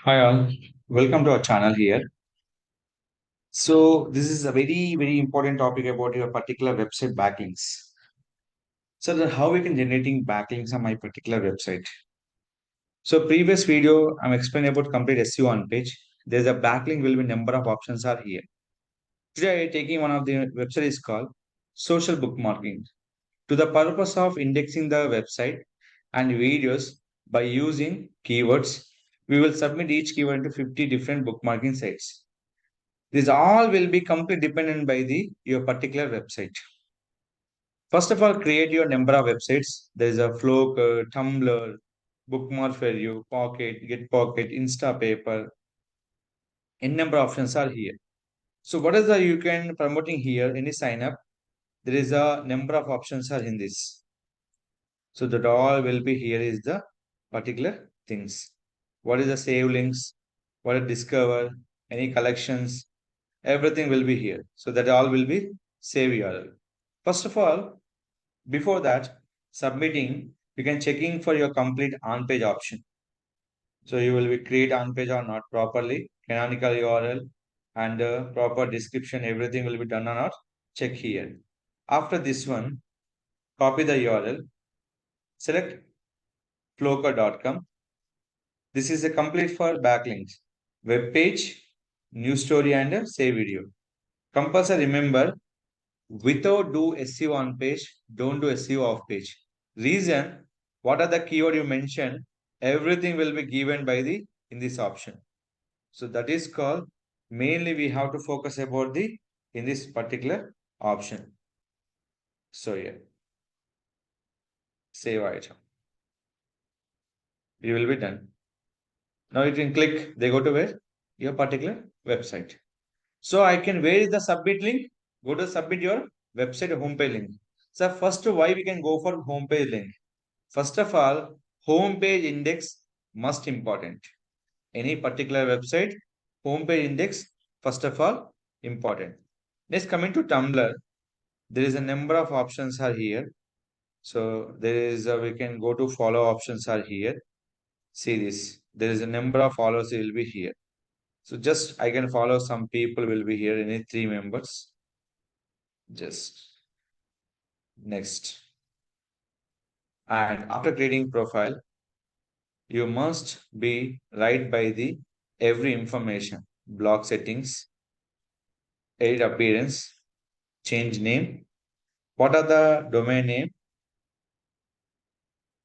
Hi all, welcome to our channel here. So this is a very important topic about your particular website backlinks. So how we can generating backlinks on my particular website. So previous video I'm explaining about complete SEO on page. There's a backlink will be number of options are here. Today taking one of the website is called social bookmarking to the purpose of indexing the website and videos by using keywords. We will submit each keyword to 50 different bookmarking sites. This all will be completely dependent by the your particular website. First of all, create your number of websites. There is a Flow, Tumblr, Bookmark for you, Pocket, Get Pocket, Instapaper. N number of options are here. So what is the you can promoting here? Any sign up? There is a number of options are in this. So that all will be here is the particular things. What is the save links? What is discover? Any collections? Everything will be here. So that all will be save URL. First of all, before that, submitting, you can checking for your complete on-page option. So you will be create on-page or not properly, canonical URL and proper description, everything will be done or not. Check here. After this one, copy the URL, select floker.com. This is a complete for backlinks, web page, news story and save video. Compulsory remember without do SEO on page, don't do SEO off page. Reason, what are the keyword you mentioned? Everything will be given by the in this option. So that is called mainly we have to focus about the in this particular option. So yeah, save item. You will be done. Now you can click, they go to where? Your particular website. So I can, where is the submit link? Go to submit your website homepage link. So first why we can go for homepage link? First of all, homepage index must important. Any particular website, homepage index, first of all, important. Next, coming to Tumblr, there is a number of options are here. So there is we can go to follow options are here. See this. There is a number of followers will be here. So just I can follow some people will be here. Any three members. Just next. And after creating profile, you must be right by the every information, block settings, edit appearance, change name. What are the domain name?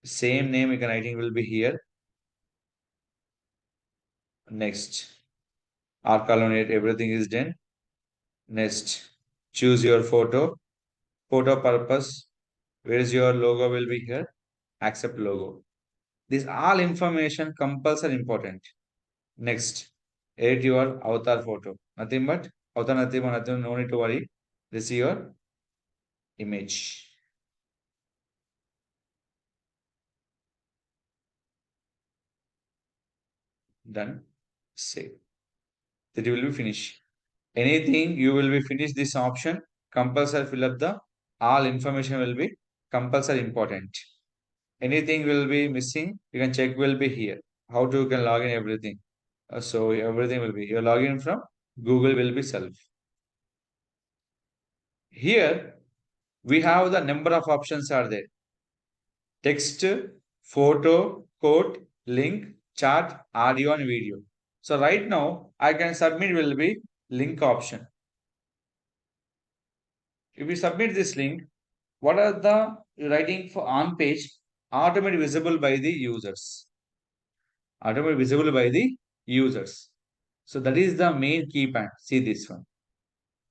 Same name you can writing will be here. Next, arcolonate, everything is done. Next, choose your photo. Photo purpose. Where is your logo will be here? Accept logo. This all information compulsory important. Next, edit your avatar photo. Nothing but avatar, nothing, no need to worry. This is your image. Done. Save. That you will be finished. Anything you will be finished this option, compulsory fill up the all information will be compulsory important. Anything will be missing, you can check will be here. How to you can log in everything. So everything will be your login from Google will be self. Here we have the number of options are there. Text, photo, quote, link, chat, audio and video. So right now I can submit will be link option. If we submit this link, what are the writing for on page automatically visible by the users? Automatically visible by the users. So that is the main key point. See this one.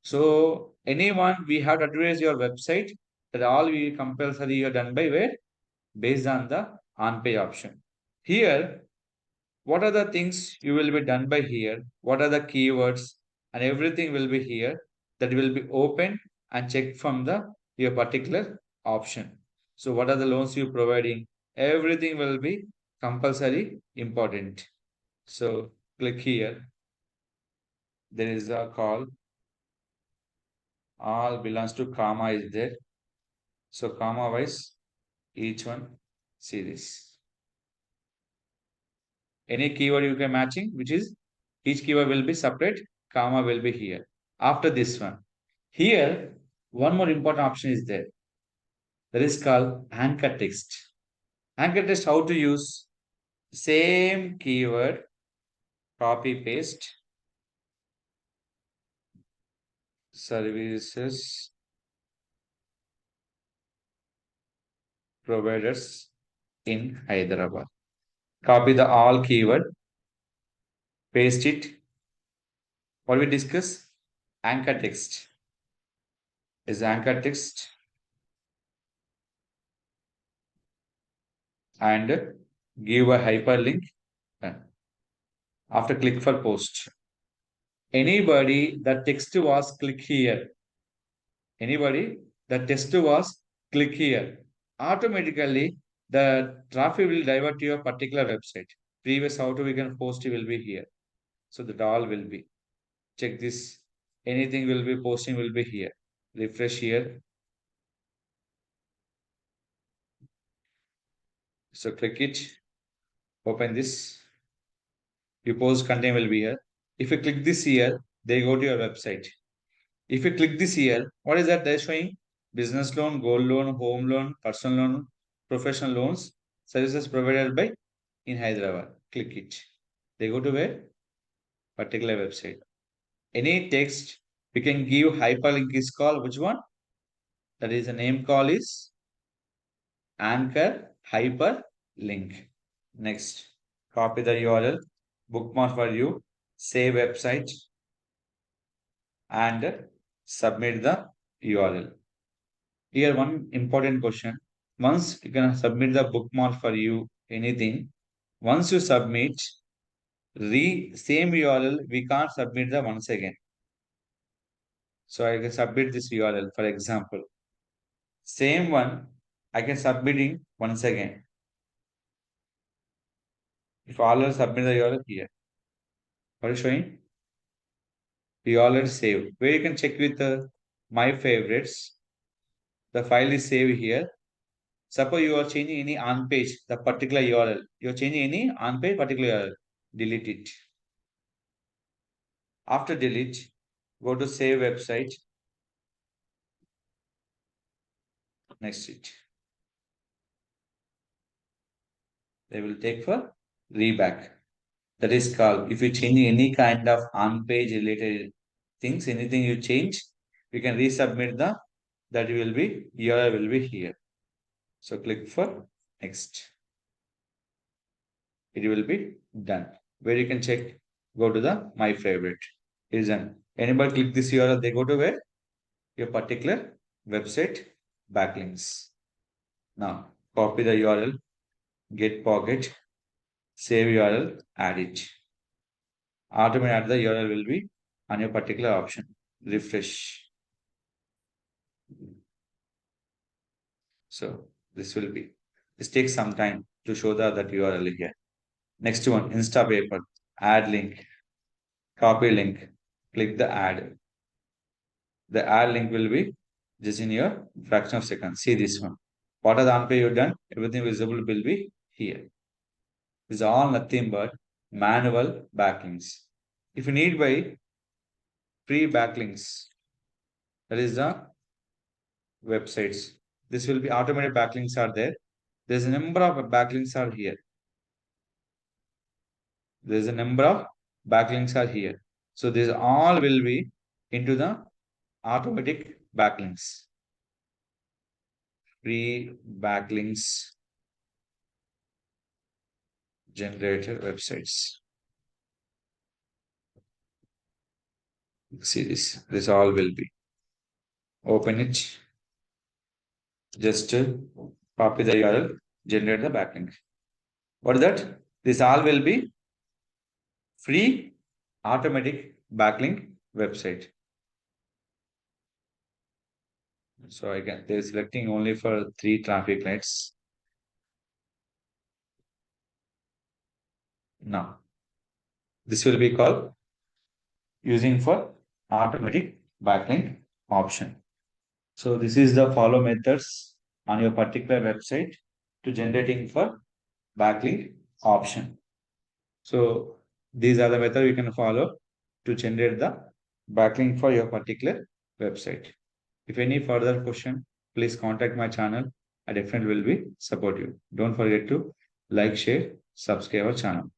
So anyone we have to address your website that all we compulsory are done by where? Based on the on page option. Here, what are the things you will be done by here? What are the keywords and everything will be here that will be open and checked from the your particular option. So what are the loans you providing? Everything will be compulsory important. So click here. There is a call. All belongs to comma is there. So comma wise each one see this. Any keyword you can matching, which is each keyword will be separate, comma will be here. After this one, here, one more important option is there. That is called anchor text. Anchor text, how to use? Same keyword, copy paste, services providers in Hyderabad. Copy the all keyword, paste it. What we discuss? Anchor text. Is anchor text and give a hyperlink. After click for post. Anybody the text was click here. Anybody the text was click here. Automatically the traffic will divert to your particular website. Previous how to we can post will be here. So that all will be. Check this. Anything will be posting will be here. Refresh here. So click it. Open this. Your post content will be here. If you click this here, they go to your website. If you click this here, what is that they're showing? Business loan, gold loan, home loan, personal loan, professional loans, services provided by in Hyderabad. Click it. They go to where? Particular website. Any text we can give hyperlink is called which one? That is the name call is anchor hyperlink. Next, copy the URL, bookmark for you, save website, and submit the URL. Here, one important question. Once you can submit the bookmark for you, anything, once you submit, same URL, we can't submit the once again. So I can submit this URL, for example. Same one, I can submitting once again. If all are submit the URL here. What is showing? You already saved. Where you can check with my favorites. The file is saved here. Suppose you are changing any on page, the particular URL. You are changing any on page particular URL. Delete it. After delete, go to save website. Next it. They will take for reback. That is called if you change any kind of on page related things, anything you change, we can resubmit the that will be URL will be here. So click for next. It will be done. Where you can check, go to the my favorite. Is done. Anybody click this URL, they go to where? Your particular website backlinks. Now copy the URL, get pocket, save URL, add it. Automatically the URL will be on your particular option. Refresh. So this will be. This takes some time to show that URL here. Next one, Instapaper, add link, copy link, click the add. The add link will be just in your fraction of seconds. See this one. What are the unpay you done? Everything visible will be here. This is all nothing but manual backlinks. If you need by free backlinks, that is the websites. This will be automated backlinks are there. There's a number of backlinks are here. There's a number of backlinks are here. So these all will be into the automatic backlinks. Free backlinks generator websites. See this. This all will be. Open it. Just copy the URL, generate the backlink. What is that? This all will be free automatic backlink website. So I can they're selecting only for 3 traffic lights. Now this will be called using for automatic backlink option. So this is the follow methods on your particular website to generating for backlink option. So these are the methods you can follow to generate the backlink for your particular website. If any further question, please contact my channel. I definitely will be support you. Don't forget to like, share, subscribe our channel.